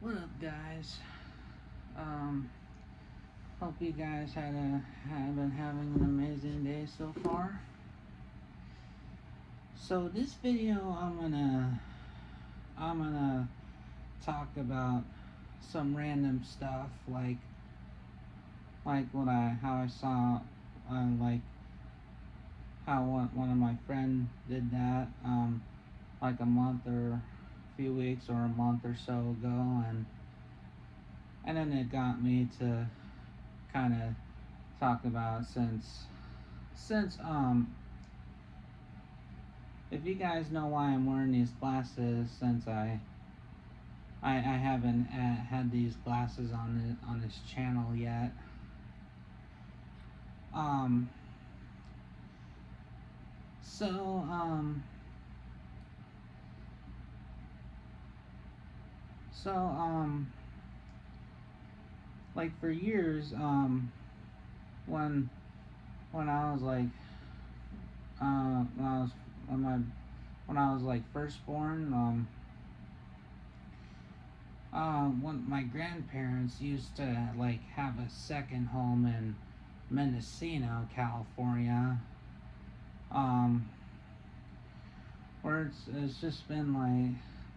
What up, guys? Um, Hope you guys have been having an amazing day so far. So this video, I'm gonna talk about some random stuff like what I how I saw like how one of my friend did that like a month or a few weeks or a month or so ago, and then it got me to kind of talk about since if you guys know why I'm wearing these glasses, since I haven't had these glasses on this channel yet. um so um so like for years, when when I was like when I was when my when I was like first born, when my grandparents used to like have a second home in Mendocino, California, um, where it's just been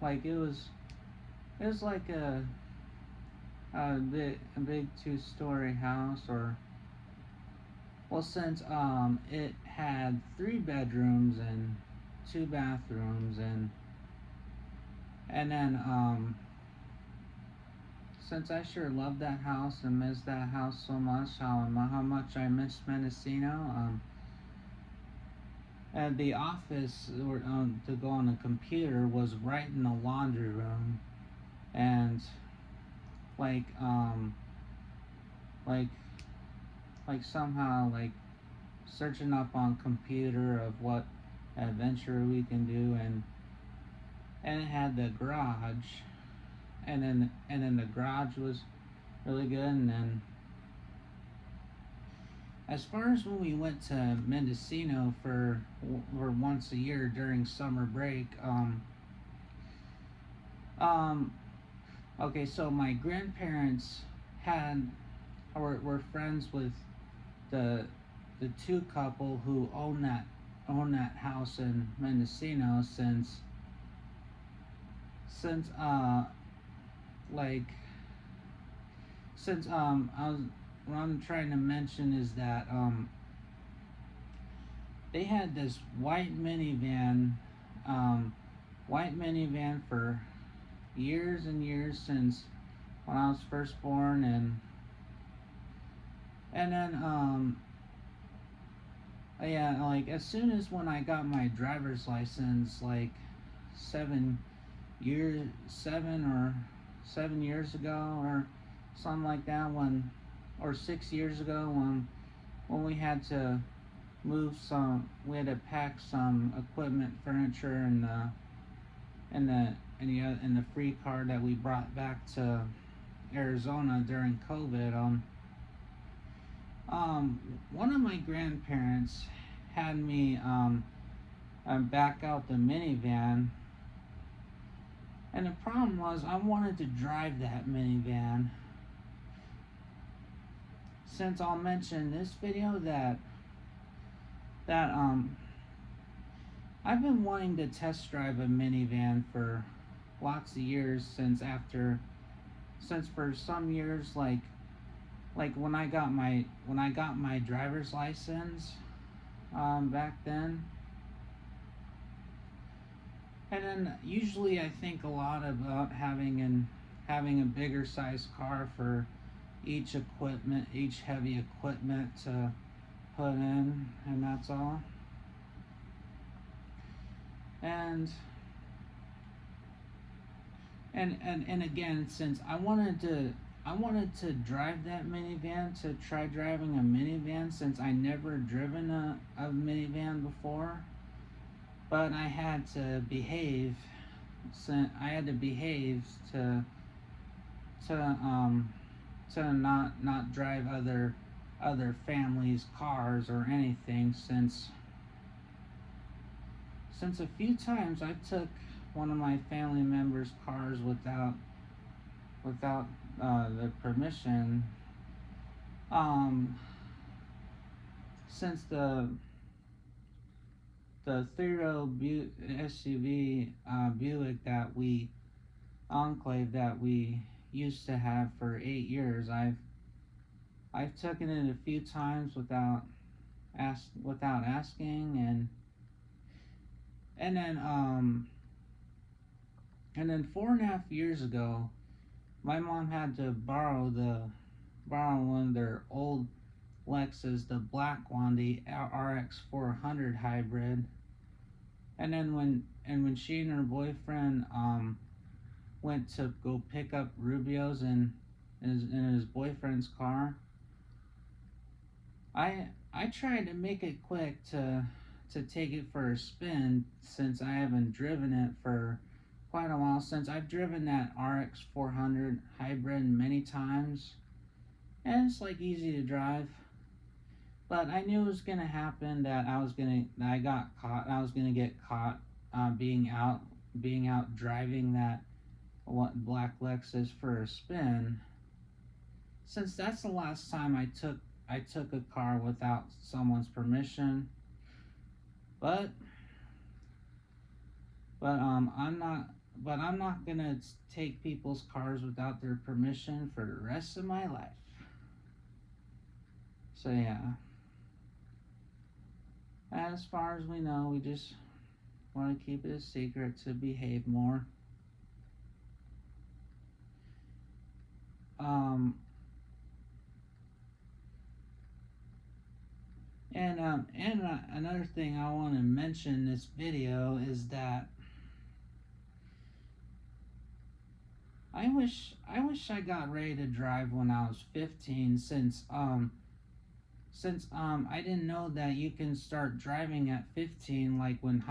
like it was like a big 2-story house, or well, since it had 3 bedrooms and 2 bathrooms, and then since I sure loved that house and missed that house so much, how much I missed Mendocino. And the office to go on the computer was right in the laundry room, and like um like somehow like searching up on computer of what adventure we can do, and it had the garage, and then the garage was really good. And then as far as when we went to Mendocino for once a year during summer break, um okay, so my grandparents had were friends with the the two couple who own that house in Mendocino since like since I was what I'm trying to mention is that they had this um white minivan for years and years, since when I was first born, and then yeah, like as soon as when I got my driver's license, like 7 years ago or something like that, or 6 years ago, when we had to pack some equipment, furniture, in the free car that we brought back to Arizona during COVID. One of my grandparents had me back out the minivan, and the problem was I wanted to drive that minivan. Since I'll mention in this video that I've been wanting to test drive a minivan for lots of years, since for some years, like when I got my driver's license back then. And then usually I think a lot about having a bigger size car for each heavy equipment to put in, and that's all. And and again, since I wanted to drive that minivan, to try driving a minivan, since I never driven a minivan before. But I had to behave. I had to behave to um to not drive other families' cars or anything, since a few times I took one of my family members' cars without the permission. Um, since the three-row SUV Buick that we Enclave that we used to have for 8 years, I've taken it a few times without asking, and then um and then 4.5 years ago, my mom had to borrow one of their old Lexus, the black one, the RX 400 hybrid. And when she and her boyfriend went to go pick up Rubio's in his boyfriend's car, I tried to make it quick to take it for a spin, since I haven't driven it for quite a while, since I've driven that RX 400 hybrid many times, and it's like easy to drive. But I knew it was gonna happen, that I was gonna get caught being out driving that black Lexus for a spin, since that's the last time I took a car without someone's permission. But I'm not gonna take people's cars without their permission for the rest of my life. So yeah, as far as we know, we just want to keep it a secret to behave more. Um, and another thing I want to mention in this video is that I wish I got ready to drive when I was 15, since I didn't know that you can start driving at 15, like when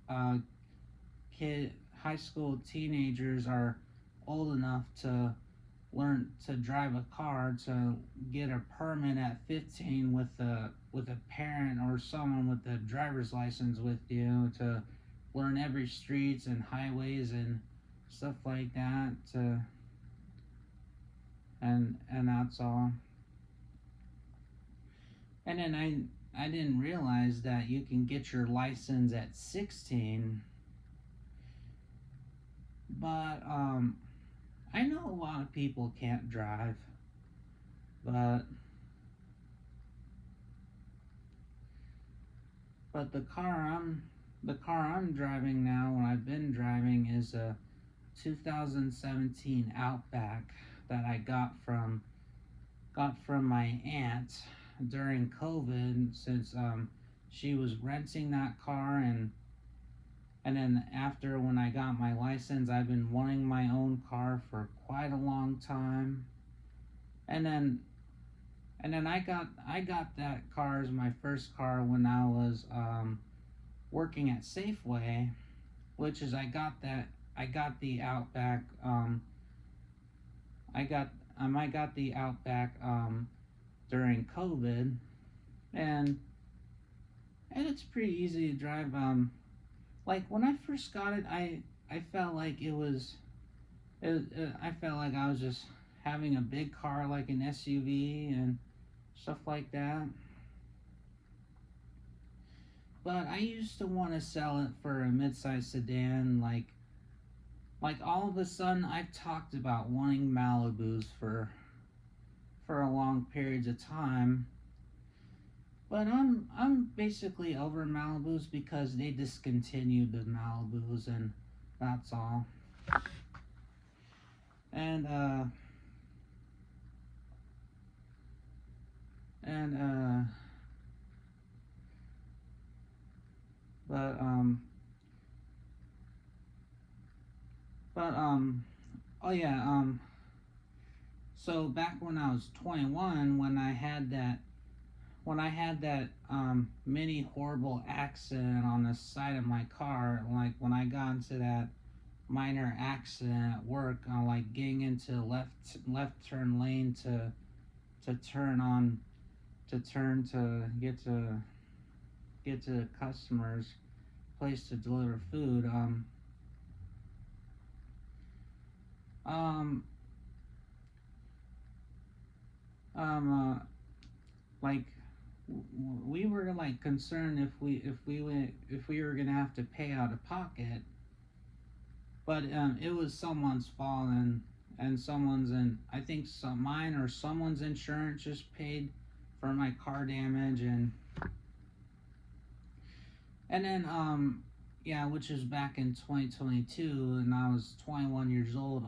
uh high school teenagers are old enough to learn to drive a car, to get a permit at 15 with a parent or someone with a driver's license with you, to learn every streets and highways and stuff like that, and that's all. And then I didn't realize that you can get your license at 16. But I know a lot of people can't drive, but but the car I'm driving now, and I've been driving, is a 2017 Outback that I got from my aunt during COVID, since she was renting that car, and then after, when I got my license, I've been wanting my own car for quite a long time. And then I got that car as my first car when I was working at Safeway, which is I got the Outback I got the Outback during COVID, and it's pretty easy to drive. Like when I first got it, I felt like I felt like I was just having a big car, like an SUV and stuff like that. But I used to want to sell it for a mid-sized sedan, like all of a sudden I've talked about wanting Malibus for a long periods of time. But I'm basically over Malibus because they discontinued the Malibus, and that's all. And and but but oh yeah, so back when I was 21, when I had that mini horrible accident on the side of my car, like when I got into that minor accident at work, like getting into left turn lane to turn on to turn to get to the customer's place to deliver food. um um like we were like concerned if we were gonna have to pay out of pocket, but it was someone's fault, and someone's in I think some mine or someone's insurance just paid for my car damage, and then yeah, which is back in 2022, and I was 21 years old.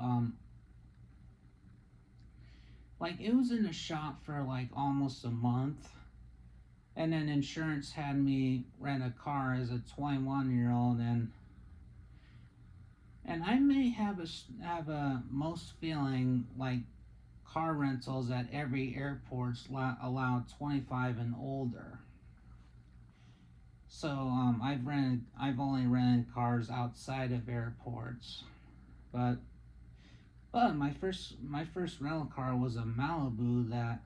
Like it was in the shop for like almost a month, and then insurance had me rent a car as a 21-year-old, and I may have a most feeling like car rentals at every airport's allow 25 and older. So I've only rented cars outside of airports, but my first rental car was a Malibu that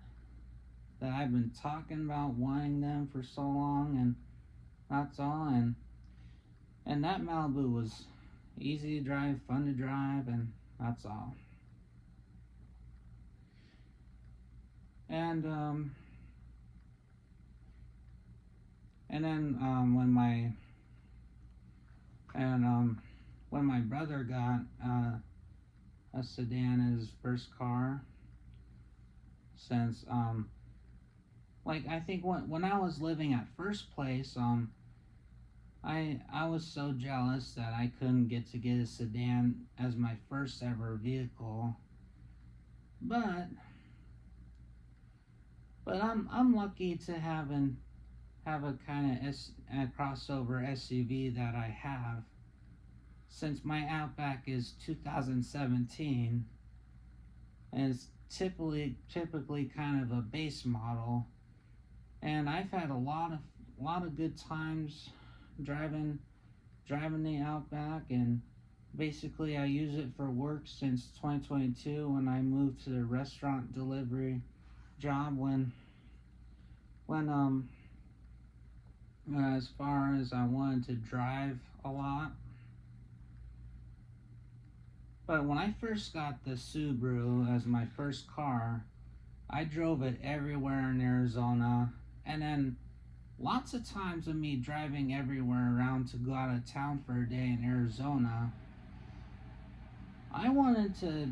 I've been talking about wanting them for so long, and that's all. And that Malibu was easy to drive, fun to drive, and that's all. And and then when my brother got a sedan as his first car, since like I think when I was living at First Place, I was so jealous that I couldn't get a sedan as my first ever vehicle. But I'm lucky to have a kind of a crossover SUV that I have, since my Outback is 2017 and it's typically kind of a base model, and I've had a lot of good times driving the Outback, and basically I use it for work since 2022 when I moved to the restaurant delivery job, when as far as I wanted to drive a lot. But when I first got the Subaru as my first car, I drove it everywhere in Arizona, and then lots of times of me driving everywhere around to go out of town for a day in Arizona, I wanted to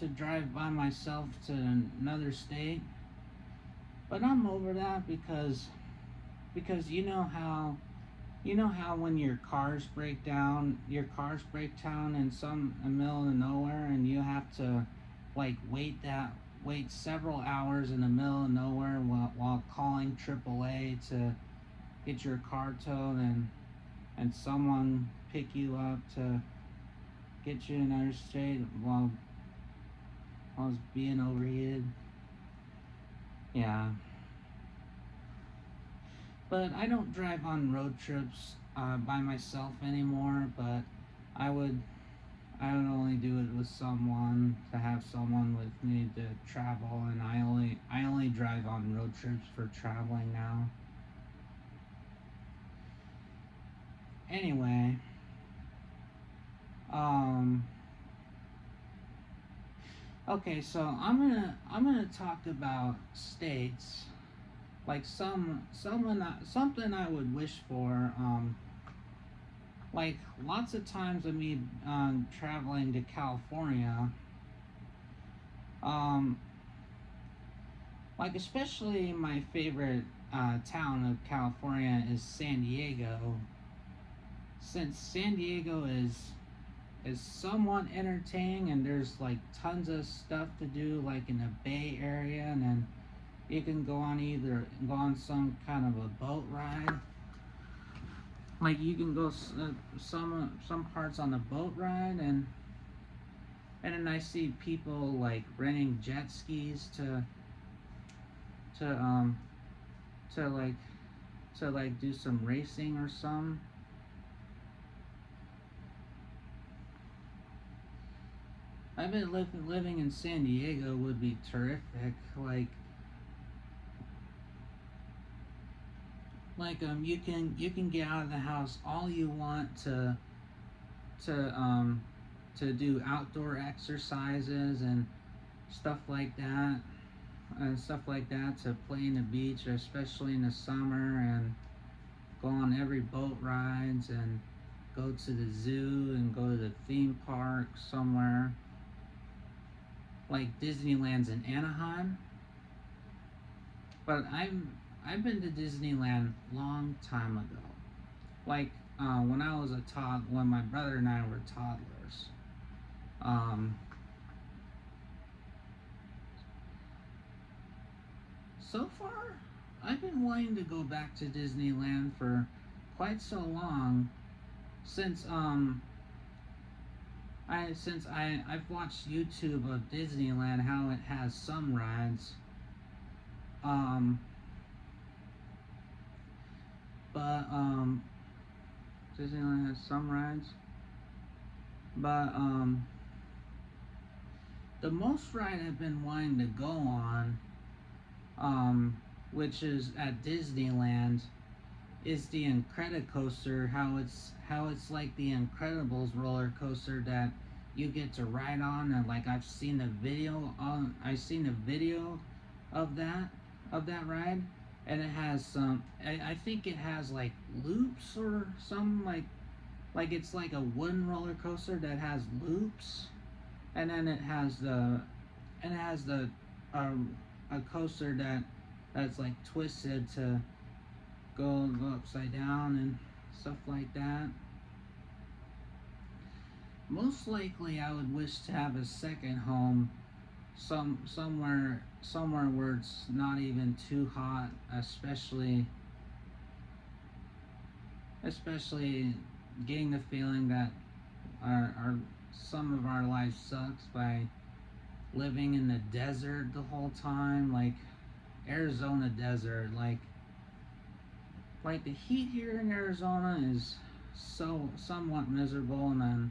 drive by myself to another state, but I'm over that because you know how when your cars break down in the middle of nowhere, and you have to like wait several hours in the middle of nowhere while calling AAA to get your car towed, and someone pick you up to get you in another state while I was being overheated. Yeah, but I don't drive on road trips by myself anymore. But I would I would only do it with someone, to have someone with me to travel, and I only drive on road trips for traveling now. Anyway, um okay, so I'm gonna talk about states, like something I would wish for. Like lots of times of me traveling to California, um, like especially my favorite town of California is San Diego, since San Diego is somewhat entertaining, and there's like tons of stuff to do like in the Bay Area, and then you can go on some kind of a boat ride. Like you can go some parts on the boat ride, and then I see people like renting jet skis to um to like do some racing or some. I bet living in San Diego would be terrific. You can get out of the house all you want to to do outdoor exercises and stuff like that, to play in the beach, especially in the summer, and go on every boat rides and go to the zoo and go to the theme park somewhere. Like Disneyland's in Anaheim. But I've been to Disneyland long time ago. Like when I was when my brother and I were toddlers. Um, so far, I've been wanting to go back to Disneyland for quite so long, since I've watched YouTube of Disneyland, how it has some rides. Um, but Disneyland has some rides. But the most ride I've been wanting to go on, which is at Disneyland, is the Incredicoaster. How it's like the Incredibles roller coaster that you get to ride on, and like I've seen a video of that ride, and it has some. I think it has like loops or some like it's like a wooden roller coaster that has loops, and then it has a coaster that's like twisted to go upside down and stuff like that. Most likely, I would wish to have a second home, somewhere where it's not even too hot, especially getting the feeling that our some of our life sucks by living in the desert the whole time, like Arizona desert. Like the heat here in Arizona is somewhat miserable, and then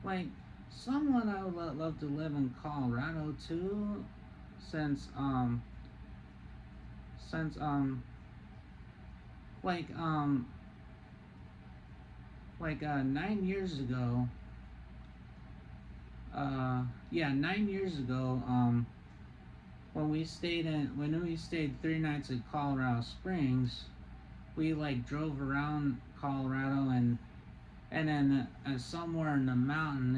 like somewhat I would love to live in Colorado too, since since like 9 years ago, 9 years ago, when we stayed 3 nights at Colorado Springs, we like drove around Colorado, and then somewhere in the mountain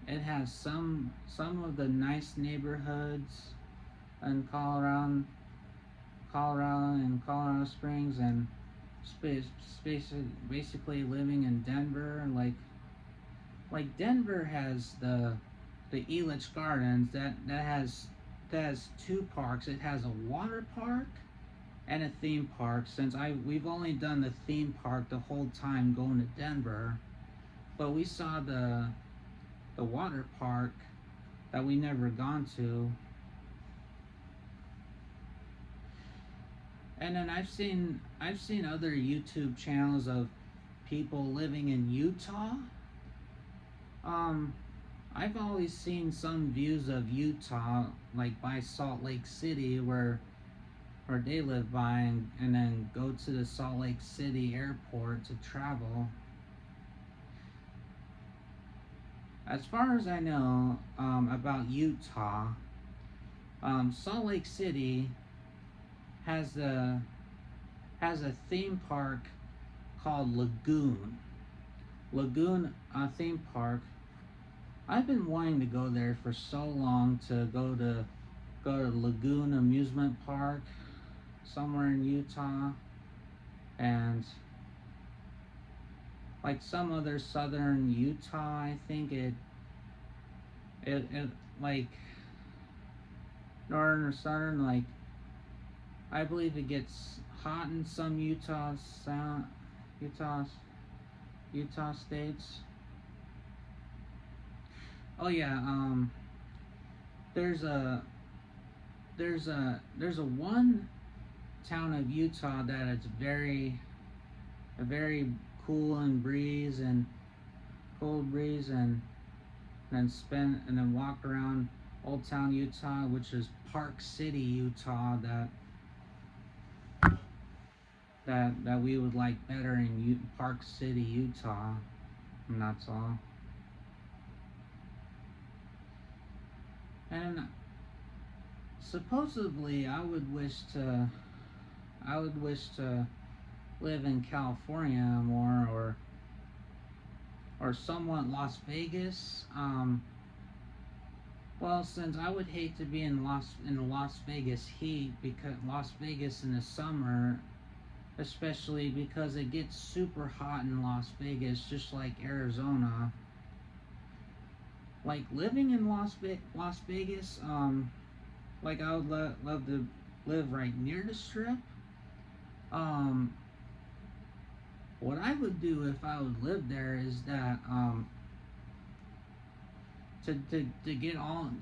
it has some of the nice neighborhoods in Colorado Springs, and basically living in Denver. Like Denver has the Elitch Gardens that has two parks. It has a water park and a theme park. Since we've only done the theme park the whole time going to Denver, but we saw the water park that we never gone to. And then I've seen other YouTube channels of people living in Utah. I've always seen some views of Utah, like by Salt Lake City, where they live by, and then go to the Salt Lake City airport to travel. As far as I know about Utah, Salt Lake City has a theme park called Lagoon theme park. I've been wanting to go there for so long, to go to Lagoon Amusement Park somewhere in Utah, and like some other southern Utah. I think it like northern or southern, like I believe it gets hot in some Utah states. Oh yeah, there's a one town of Utah that it's very cool and cold breeze, and then walk around Old Town Utah, which is Park City, Utah. that we would like better in Park City, Utah, and that's all. And supposedly, I would wish to live in California more, or somewhat Las Vegas. Well, since I would hate to be in the Las Vegas heat, because Las Vegas in the summer, especially because it gets super hot in Las Vegas, just like Arizona. Like living in Las Vegas, like I would love to live right near the Strip. Um, what I would do if I would live there is that to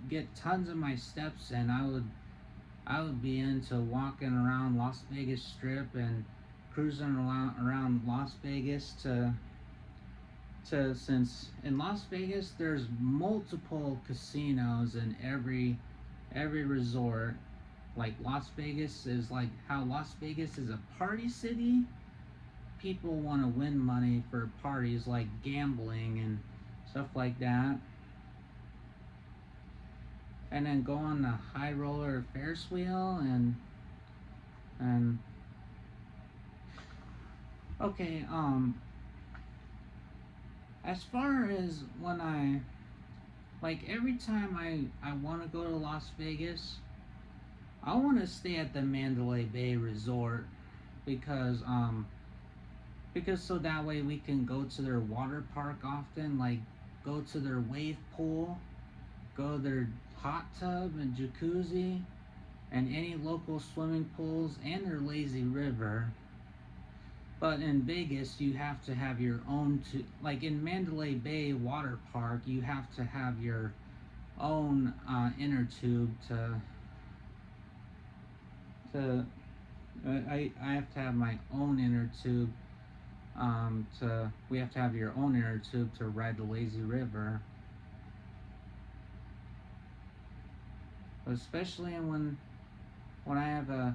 get tons of my steps in, I would be into walking around Las Vegas Strip and cruising around Las Vegas to since in Las Vegas there's multiple casinos in every resort. Like Las Vegas is like how Las Vegas is a party city. People want to win money for parties like gambling and stuff like that. And then go on the high roller Ferris wheel and okay, as far as when I like every time I want to go to Las Vegas, I want to stay at the Mandalay Bay Resort because because so that way we can go to their water park often, like go to their wave pool, go to their hot tub and jacuzzi, and any local swimming pools and their lazy river. But in Vegas, you have to have your own. Like in Mandalay Bay Water Park, you have to have your own inner tube to. I have to have my own inner tube. To we have to have your own inner tube to ride the lazy river. Especially when I have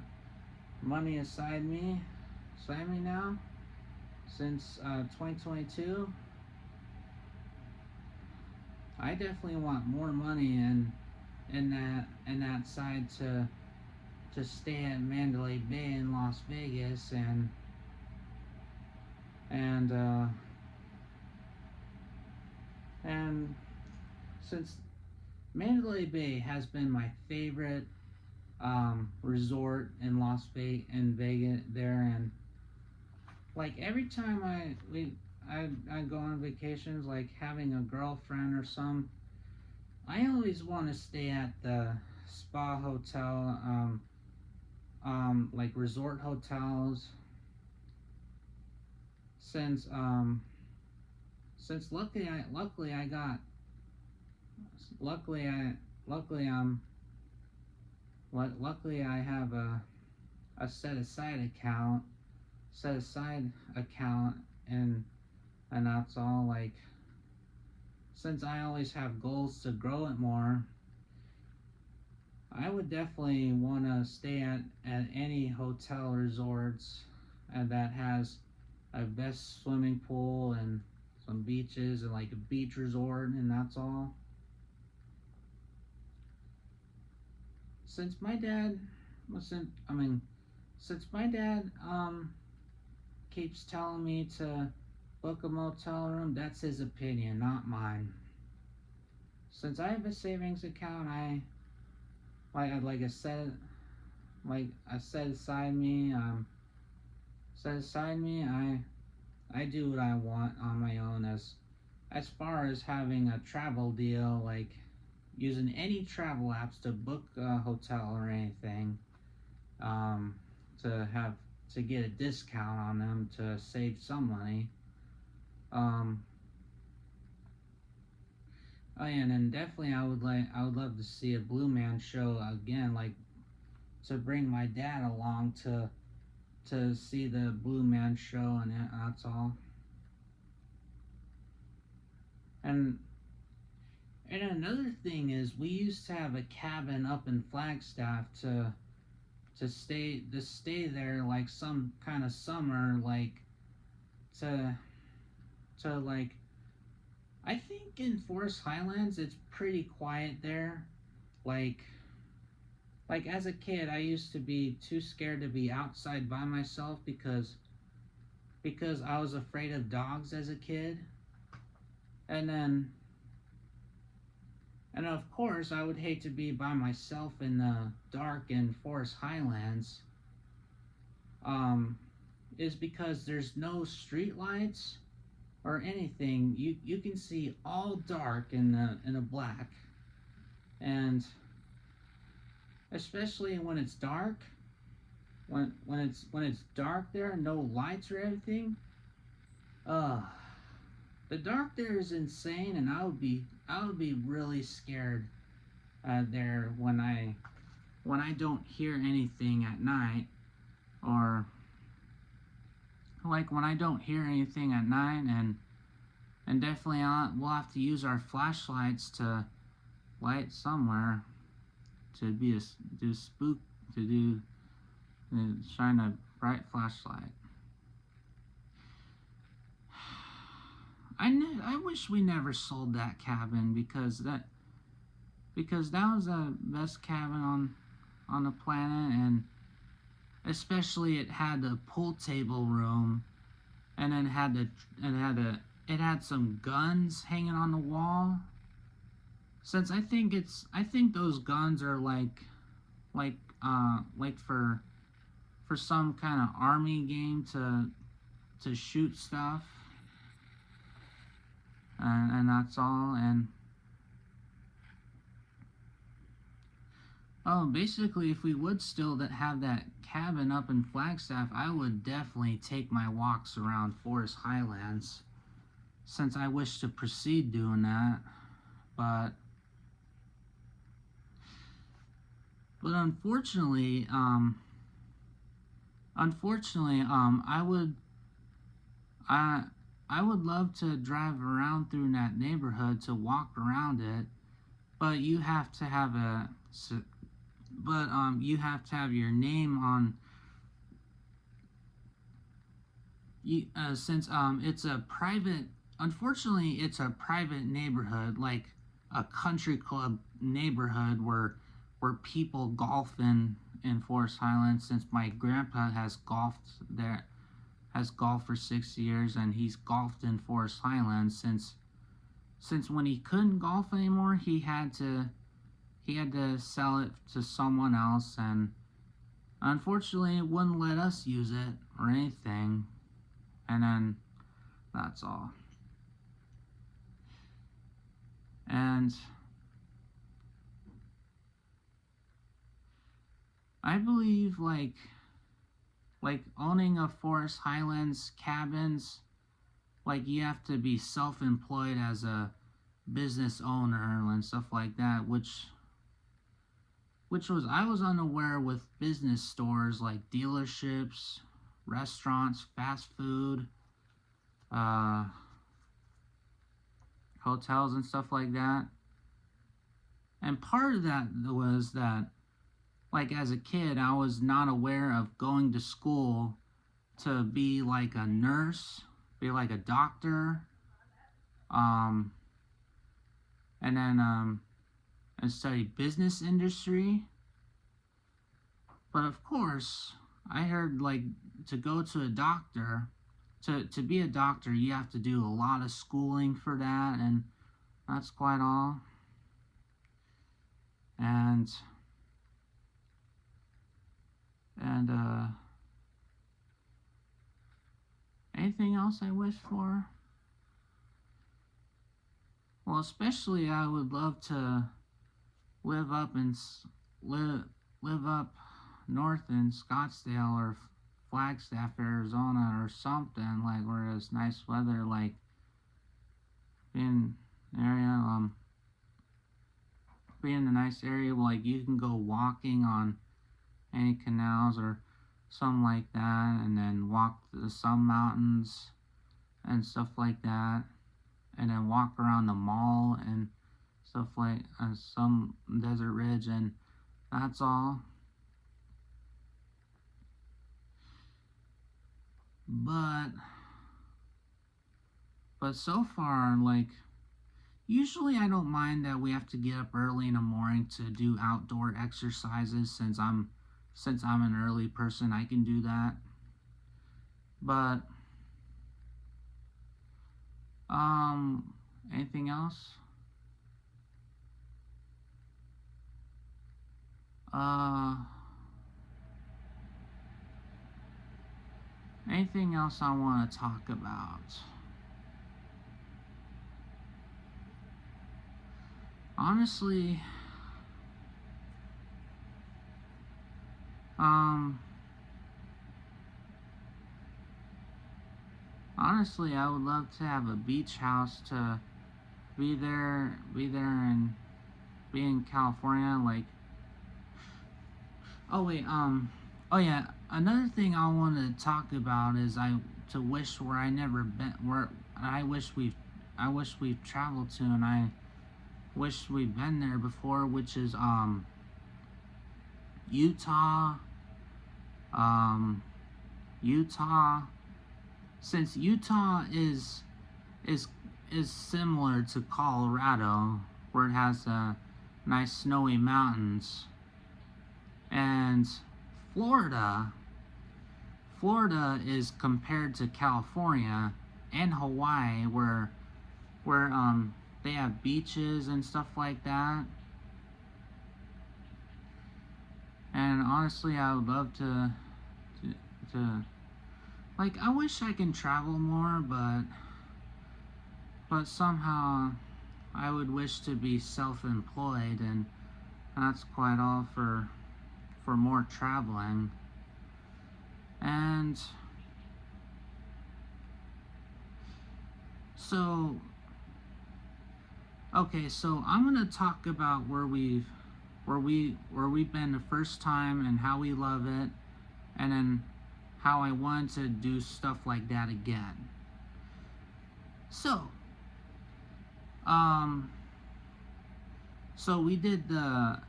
money aside me now since 2022. I definitely want more money in that side to stay at Mandalay Bay in Las Vegas and uh, and since Mandalay Bay has been my favorite resort in Vegas there, and like every time I go on vacations, like having a girlfriend or some, I always want to stay at the spa hotel, like resort hotels, since luckily I got luckily I luckily luckily I have a set aside account and that's all. Like since I always have goals to grow it more, I would definitely want to stay at any hotel resorts that has a best swimming pool and some beaches and like a beach resort and that's all. Since my dad, since I mean, since my dad keeps telling me to book a motel room, that's his opinion, not mine. Since I have a savings account, like I said, like I set aside me, set aside me. I do what I want on my own as far as having a travel deal, like using any travel apps to book a hotel or anything, um, to have to get a discount on them to save some money. Um, oh yeah, and then definitely I would love to see a Blue Man show again, like to bring my dad along to see the Blue Man show and that's all. And and another thing is we used to have a cabin up in Flagstaff to stay there like some kind of summer, like to like I think in Forest Highlands it's pretty quiet there. Like as a kid I used to be too scared to be outside by myself because I was afraid of dogs as a kid. And then and of course I would hate to be by myself in the dark in Forest Highlands. Um is because there's no street lights or anything. You can see all dark in the black. And especially when it's dark, when it's dark there, no lights or anything. Uh the dark there is insane, and I would be really scared there when I don't hear anything at night, or like when I don't hear anything at night, and definitely we'll have to use our flashlights to light somewhere to be a do spook to do shine a bright flashlight. I wish we never sold that cabin because that was the best cabin on the planet, and especially it had the pool table room, and then it had some guns hanging on the wall. Since I think those guns are like like for some kind of army game to shoot stuff, and that's all. And oh, basically, if we would still have that cabin up in Flagstaff, I would definitely take my walks around Forest Highlands, since I wish to proceed doing that. But unfortunately, I would I I would love to drive around through that neighborhood to walk around it, but you have to have your name on you since it's a private. Unfortunately, it's a private neighborhood, like a country club neighborhood where people golf in Forest Highlands. Since my grandpa has golfed for 6 years, and he's golfed in Forest Highlands since when he couldn't golf anymore, he had to sell it to someone else, and unfortunately it wouldn't let us use it or anything. And then that's all. And I believe like owning a Forest Highlands cabins, like you have to be self-employed as a business owner and stuff like that, which was I was unaware with business stores like dealerships, restaurants, fast food, uh, hotels, and stuff like that. And part of that was that, like as a kid, I was not aware of going to school to be like a nurse, be like a doctor, um, and then and study business industry. But of course, I heard like to go to a doctor, to be a doctor, you have to do a lot of schooling for that, and that's quite all. And and anything else I wish for? Well, especially I would love to live up in live live up north in Scottsdale or Flagstaff, Arizona, or something like where there's nice weather, like being an area, being in a nice area like you can go walking on any canals or something like that, and then walk to some mountains and stuff like that, and then walk around the mall and stuff like some desert ridge, and that's all. but so far, like, usually I don't mind that we have to get up early in the morning to do outdoor exercises since I'm an early person, I can do that. But um anything else? Uh Anything else I want to talk about? Honestly, um I would love to have a beach house to be there and be in California. Like, oh wait, oh yeah, another thing I want to talk about is I to wish where I never been, where I wish we've traveled to, and I wish we've been there before, which is Utah, um, Utah. Since Utah is is similar to Colorado, where it has nice snowy mountains, and Florida, Florida is compared to California and Hawaii, where they have beaches and stuff like that. And honestly, I would love to, to like, I wish I can travel more, but somehow I would wish to be self-employed, and that's quite all for more traveling. And so, okay, so I'm gonna talk about where we've been the first time and how we love it, and then how I want to do stuff like that again. So, um, so we did the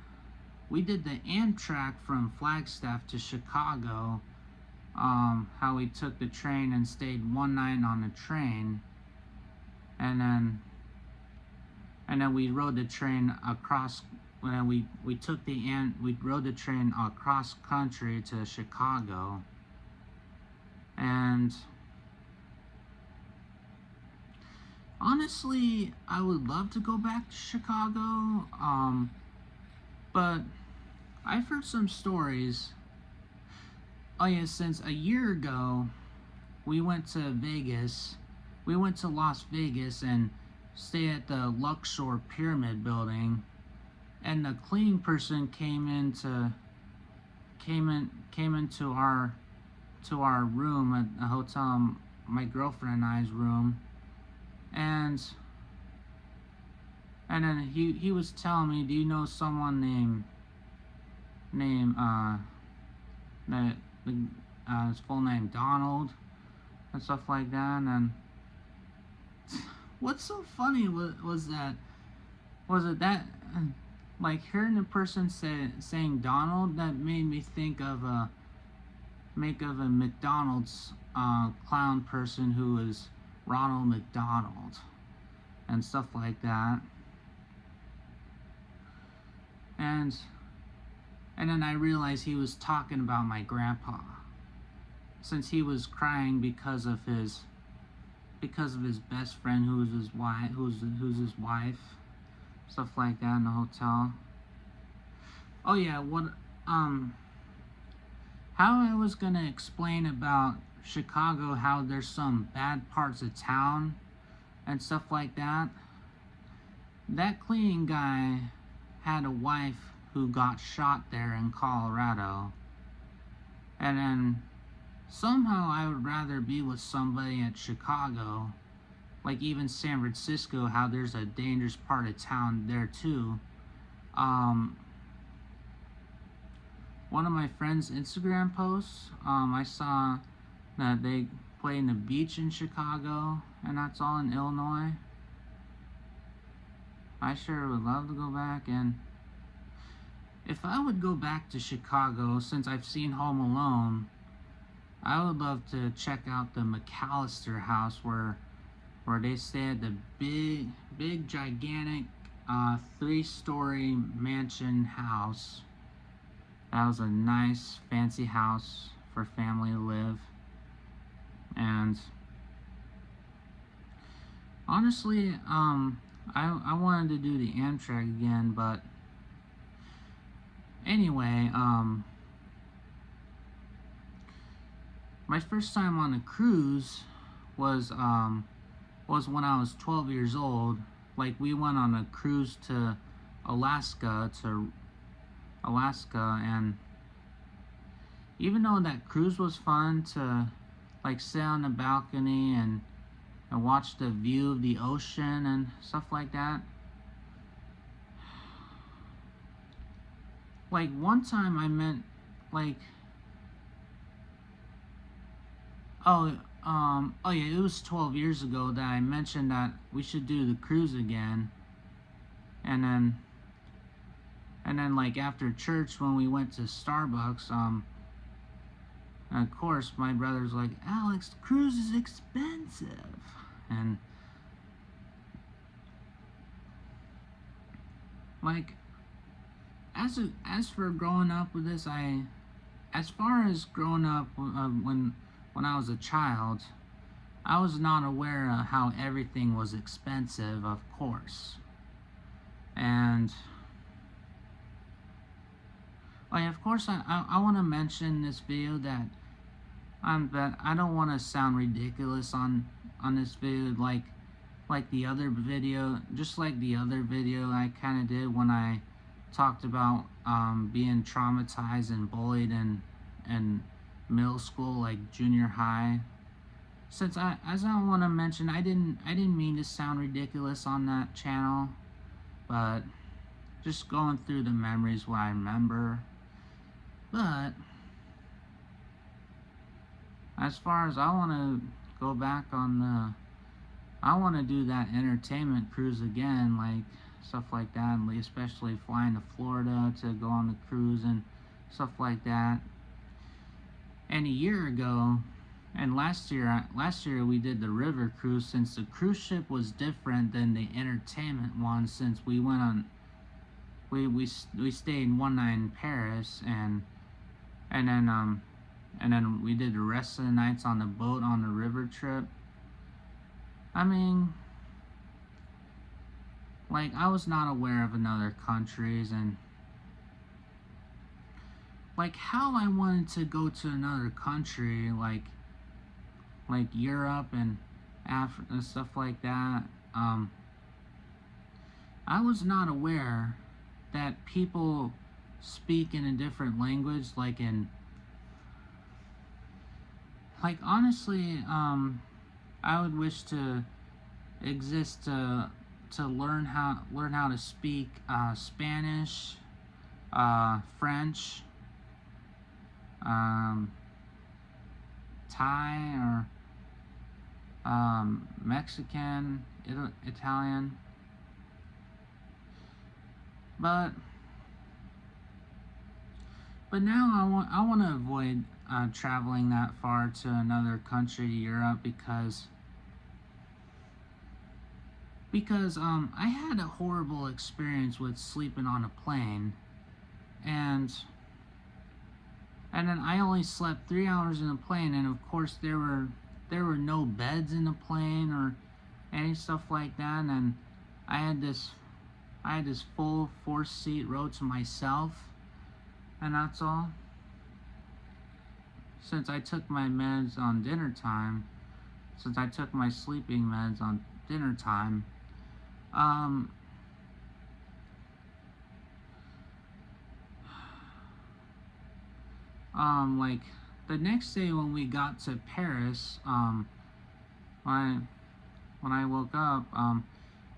Amtrak from Flagstaff to Chicago. How we took the train and stayed one night on the train, and then we rode the train across. When we took we rode the train across country to Chicago, and honestly, I would love to go back to Chicago. But I've heard some stories. Oh yeah, since a year ago, we went to Vegas. We went to Las Vegas and stayed at the Luxor Pyramid building, and the cleaning person came into our room at the hotel, my girlfriend and I's room, and then he was telling me, do you know someone named that his full name Donald and stuff like that. And what's so funny was that like hearing the person saying Donald, that made me think of a McDonald's clown person who is Ronald McDonald and stuff like that. And then I realized he was talking about my grandpa, since he was crying because of his best friend who's his wife, stuff like that in the hotel. Oh yeah, how I was gonna explain about Chicago, how there's some bad parts of town and stuff like that. That cleaning guy had a wife who got shot there in Colorado, and then somehow I would rather be with somebody at Chicago, like even San Francisco, how there's a dangerous part of town there too. Um, One of my friend's Instagram posts, I saw that they play in the beach in Chicago, and that's all in Illinois. I sure would love to go back, and if I would go back to Chicago, since I've seen Home Alone, I would love to check out the McAllister house where they stay at the big gigantic 3-story mansion house. That was a nice fancy house for family to live. And honestly, I wanted to do the Amtrak again, but anyway, my first time on a cruise was when I was 12 years old. Like, we went on a cruise to Alaska, and even though that cruise was fun to like sit on the balcony and watch the view of the ocean and stuff like that, like one time I meant like oh yeah, it was 12 years ago that I mentioned that we should do the cruise again. And then like after church when we went to Starbucks, and of course my brother's like, Alex, the cruise is expensive. And like, as for growing up with this, as far as growing up when I was a child, I was not aware of how everything was expensive, of course. And like, of course, I want to mention this video that I don't want to sound ridiculous on this video, like the other video, just like the other video I kind of did when I talked about being traumatized and bullied in middle school, like junior high. Since I want to mention, I didn't mean to sound ridiculous on that channel, but just going through the memories what I remember. But as far as I want to go back on I want to do that entertainment cruise again, like stuff like that, especially flying to Florida to go on the cruise and stuff like that. And a year ago, and last year we did the river cruise, since the cruise ship was different than the entertainment one, since we went on, we stayed one night in Paris, and then we did the rest of the nights on the boat on the river trip. I mean, like, I was not aware of other countries, and like how I wanted to go to another country, like Europe and Africa and stuff like that. I was not aware that people speak in a different language, like honestly, I would wish to exist to learn how to speak Spanish, French, Thai, or Mexican, Italian. But now I want to avoid traveling that far to another country, Europe, because I had a horrible experience with sleeping on a plane, and then I only slept 3 hours in the plane, and of course there were no beds in the plane or any stuff like that, and I had this full 4-seat row to myself, and that's all. Since I took my meds on dinner time, since I took my sleeping meds on dinner time, like the next day when we got to Paris, when I woke up,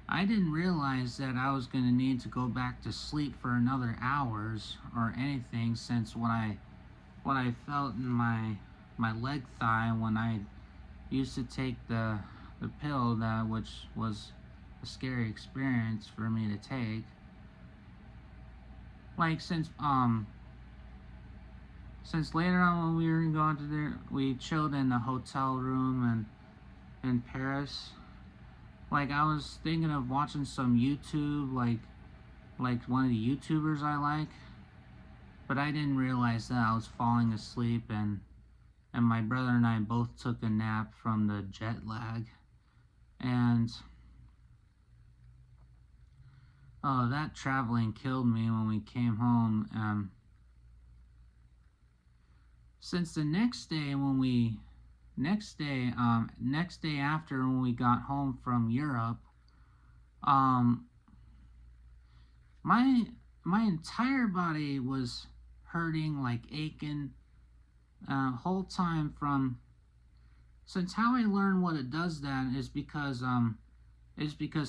I didn't realize that I was gonna need to go back to sleep for another hours or anything, since what I felt in my leg thigh when I used to take the pill, which was a scary experience for me to take. Like, since since later on when we were going to there, we chilled in the hotel room and in Paris. Like I was thinking of watching some YouTube, like one of the YouTubers I like, but I didn't realize that I was falling asleep, and my brother and I both took a nap from the jet lag, and oh, that traveling killed me when we came home. Since the next day next day after when we got home from Europe, um, my my entire body was hurting, like aching, whole time from. Since how I learned what it does then is because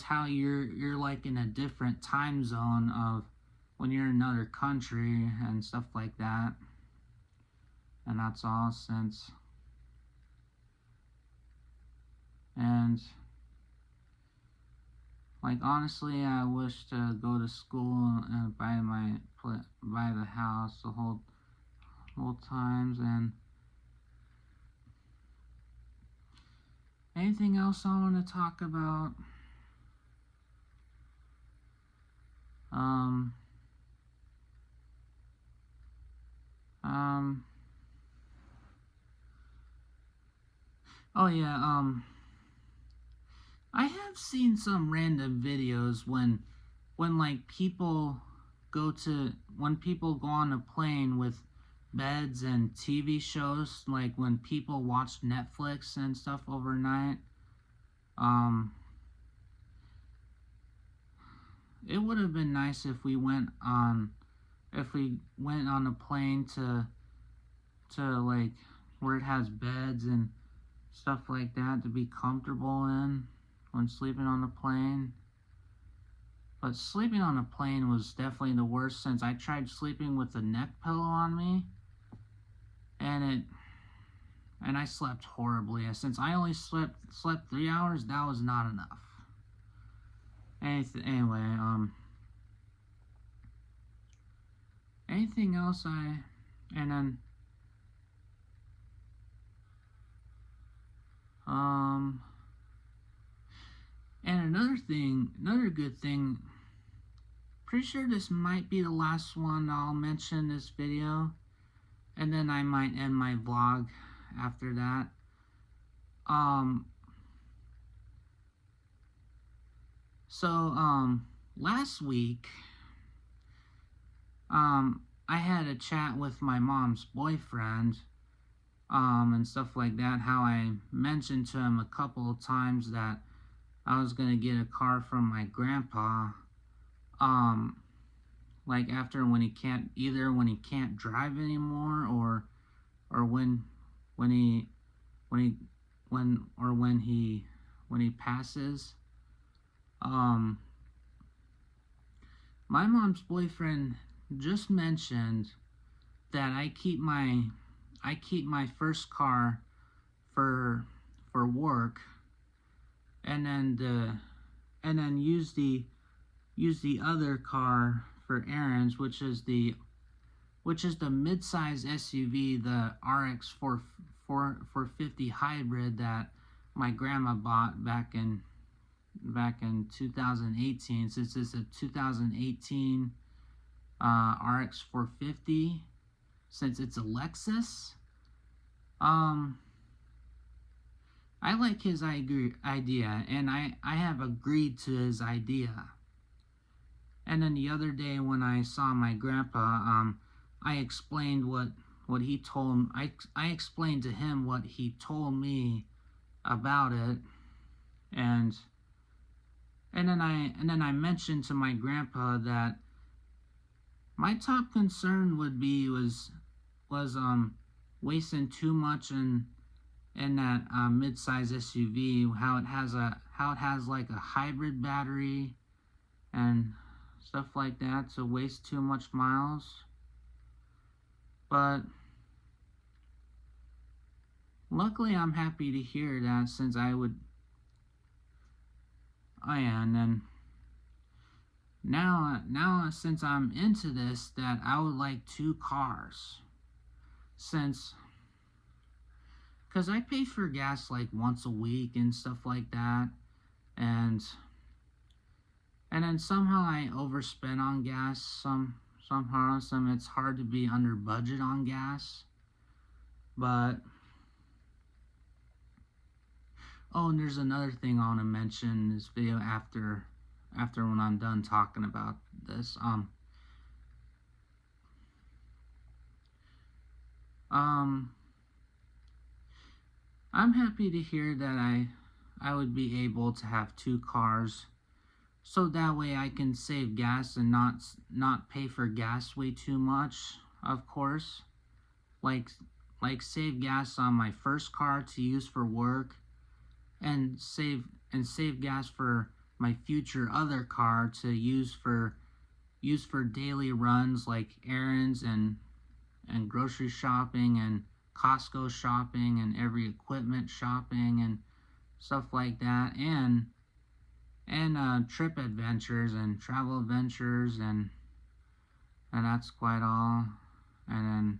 how you're like in a different time zone of when you're in another country and stuff like that, and that's all. Since and like honestly, I wish to go to school and buy the house the whole times. And anything else I want to talk about? Um, um, oh yeah, I have seen some random videos when like people go on a plane with beds and TV shows, like when people watch Netflix and stuff overnight. Um, it would have been nice if we went on a plane to like where it has beds and stuff like that to be comfortable in when sleeping on a plane. But sleeping on a plane was definitely the worst, since I tried sleeping with a neck pillow on me, and I slept horribly. Since I only slept 3 hours, that was not enough. Anyway, anything else and then um and another good thing. Pretty sure this might be the last one I'll mention in this video, and then I might end my vlog after that. Um, last week, I had a chat with my mom's boyfriend, and stuff like that. How I mentioned to him a couple of times that I was gonna get a car from my grandpa, like after when he can't drive anymore, or when he when he when he passes. Um, my mom's boyfriend just mentioned that I keep my first car for work, and then use the other car for errands, which is the mid-size SUV, the RX 450 hybrid that my grandma bought back in 2018. Since it's a 2018 RX 450, since it's a Lexus, I like his idea, and I have agreed to his idea. And then the other day when I saw my grandpa, I explained what he told. I explained to him what he told me about it, and then I mentioned to my grandpa that my top concern was wasting too much in that mid-size SUV. How it has like a hybrid battery and stuff like that, to waste too much miles. But luckily, I'm happy to hear that, since and then now since I'm into this, that I would like two cars. since, because I pay for gas like once a week and stuff like that, and then somehow I overspend on gas somehow. It's hard to be under budget on gas. But oh, and there's another thing I want to mention in this video after when I'm done talking about this. I'm happy to hear that I would be able to have 2 cars, so that way I can save gas and not pay for gas way too much, of course. Like save gas on my first car to use for work, and save gas for my future other car to use for daily runs like errands and grocery shopping and Costco shopping and every equipment shopping and stuff like that, and trip adventures and travel adventures, and that's quite all, and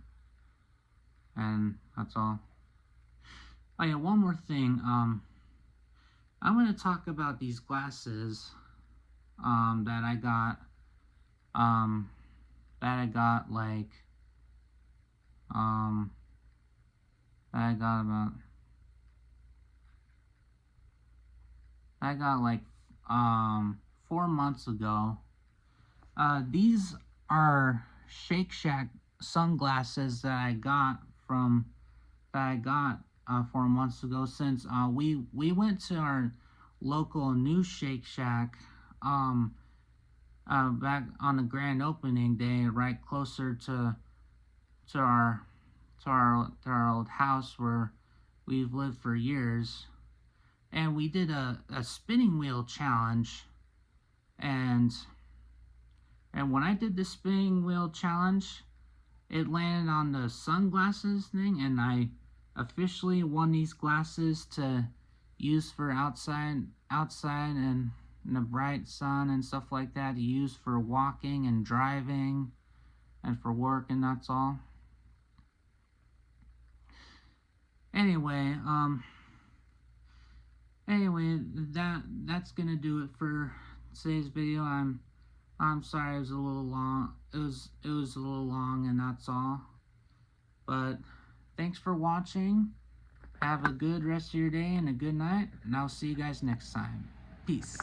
that's all. Oh yeah, one more thing. I'm going to talk about these glasses that I got like I got like 4 months ago. These are Shake Shack sunglasses that I got 4 months ago, since we went to our local new Shake Shack back on the grand opening day, right closer to our old house where we've lived for years. And we did a spinning wheel challenge, and when I did the spinning wheel challenge, it landed on the sunglasses thing, and I officially won these glasses to use for outside and in the bright sun and stuff like that, to use for walking and driving and for work, and that's all. Anyway, that's gonna do it for today's video. I'm sorry it was a little long. It was a little long, and that's all. But thanks for watching. Have a good rest of your day and a good night, and I'll see you guys next time. Peace.